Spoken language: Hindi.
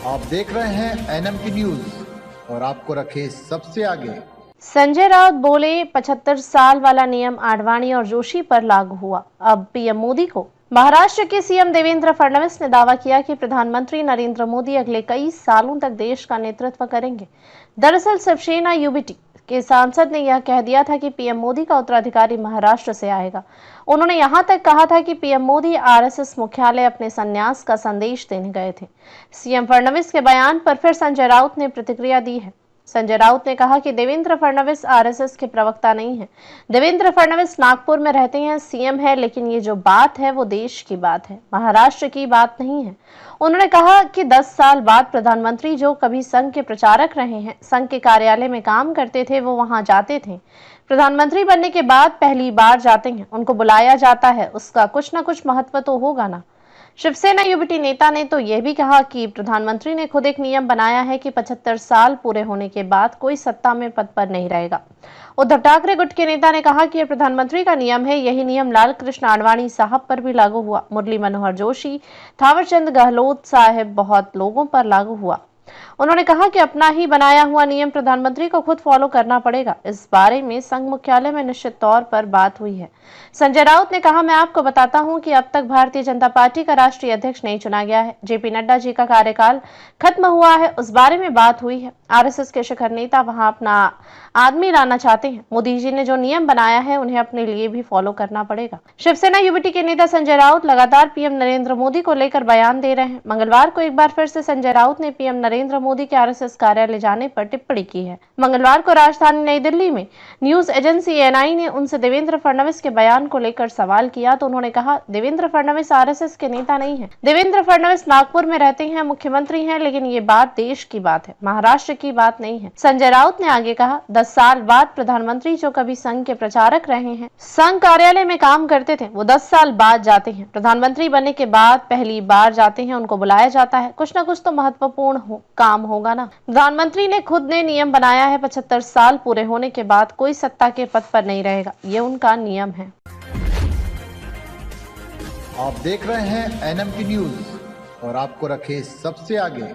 आप देख रहे हैं NMT न्यूज और आपको रखे सबसे आगे। संजय राउत बोले 75 साल वाला नियम आडवाणी और जोशी पर लागू हुआ। अब पीएम मोदी को। महाराष्ट्र के सीएम देवेंद्र फडणवीस ने दावा किया कि प्रधानमंत्री नरेंद्र मोदी अगले कई सालों तक देश का नेतृत्व करेंगे। दरअसल शिवसेना यूबीटी के सांसद ने यह कह दिया था कि पीएम मोदी का उत्तराधिकारी महाराष्ट्र से आएगा। उन्होंने यहां तक कहा था कि पीएम मोदी आरएसएस मुख्यालय अपने संन्यास का संदेश देने गए थे। सीएम फडणवीस के बयान पर फिर संजय राउत ने प्रतिक्रिया दी है। संजय राउत ने कहा कि देवेंद्र फडणवीस आरएसएस के प्रवक्ता नहीं है। देवेंद्र फडणवीस नागपुर में रहते हैं, सीएम है, लेकिन ये जो बात है वो देश की बात है, महाराष्ट्र की बात नहीं है। उन्होंने कहा कि 10 साल बाद प्रधानमंत्री जो कभी संघ के प्रचारक रहे हैं, संघ के कार्यालय में काम करते थे, वो वहां जाते थे। प्रधानमंत्री बनने के बाद पहली बार जाते हैं, उनको बुलाया जाता है, उसका कुछ ना कुछ महत्व तो होगा ना। शिवसेना यूबीटी नेता ने तो यह भी कहा कि प्रधानमंत्री ने खुद एक नियम बनाया है कि 75 साल पूरे होने के बाद कोई सत्ता में पद पर नहीं रहेगा। उद्धव ठाकरे गुट के नेता ने कहा कि यह प्रधानमंत्री का नियम है। यही नियम लाल कृष्ण आडवाणी साहब पर भी लागू हुआ। मुरली मनोहर जोशी, थावरचंद गहलोत साहब बहुत लोगों पर लागू हुआ। उन्होंने कहा कि अपना ही बनाया हुआ नियम प्रधानमंत्री को खुद फॉलो करना पड़ेगा। इस बारे में संघ मुख्यालय में निश्चित तौर पर बात हुई है। संजय राउत ने कहा, मैं आपको बताता हूं कि अब तक भारतीय जनता पार्टी का राष्ट्रीय अध्यक्ष नहीं चुना गया है। जेपी नड्डा जी का कार्यकाल खत्म हुआ है, उस बारे में बात हुई है। आरएसएस के शिखर नेता वहां अपना आदमी लाना चाहते हैं। मोदी जी ने जो नियम बनाया है उन्हें अपने लिए भी फॉलो करना पड़ेगा। शिवसेना यूबीटी के नेता संजय राउत लगातार पीएम नरेंद्र मोदी को लेकर बयान दे रहे हैं। मंगलवार को एक बार फिर से संजय राउत ने पीएम नरेंद्र मोदी के आरएसएस कार्यालय जाने पर टिप्पणी की है। मंगलवार को राजधानी नई दिल्ली में न्यूज एजेंसी एएनआई ने उनसे देवेंद्र फडणवीस के बयान को लेकर सवाल किया तो उन्होंने कहा, देवेंद्र फडणवीस आरएसएस के नेता नहीं है। देवेंद्र फडणवीस नागपुर में रहते हैं, मुख्यमंत्री हैं, लेकिन ये बात देश की बात है, महाराष्ट्र की बात नहीं है। संजय राउत ने आगे कहा, 10 साल बाद प्रधानमंत्री जो कभी संघ के प्रचारक रहे हैं, संघ कार्यालय में काम करते थे, वो 10 साल बाद जाते हैं। प्रधानमंत्री बनने के बाद पहली बार जाते हैं, उनको बुलाया जाता है, कुछ ना कुछ तो महत्वपूर्ण काम होगा ना। प्रधानमंत्री ने खुद ने नियम बनाया है, 75 साल पूरे होने के बाद कोई सत्ता के पद पर नहीं रहेगा, ये उनका नियम है। आप देख रहे हैं NMT न्यूज और आपको रखे सबसे आगे।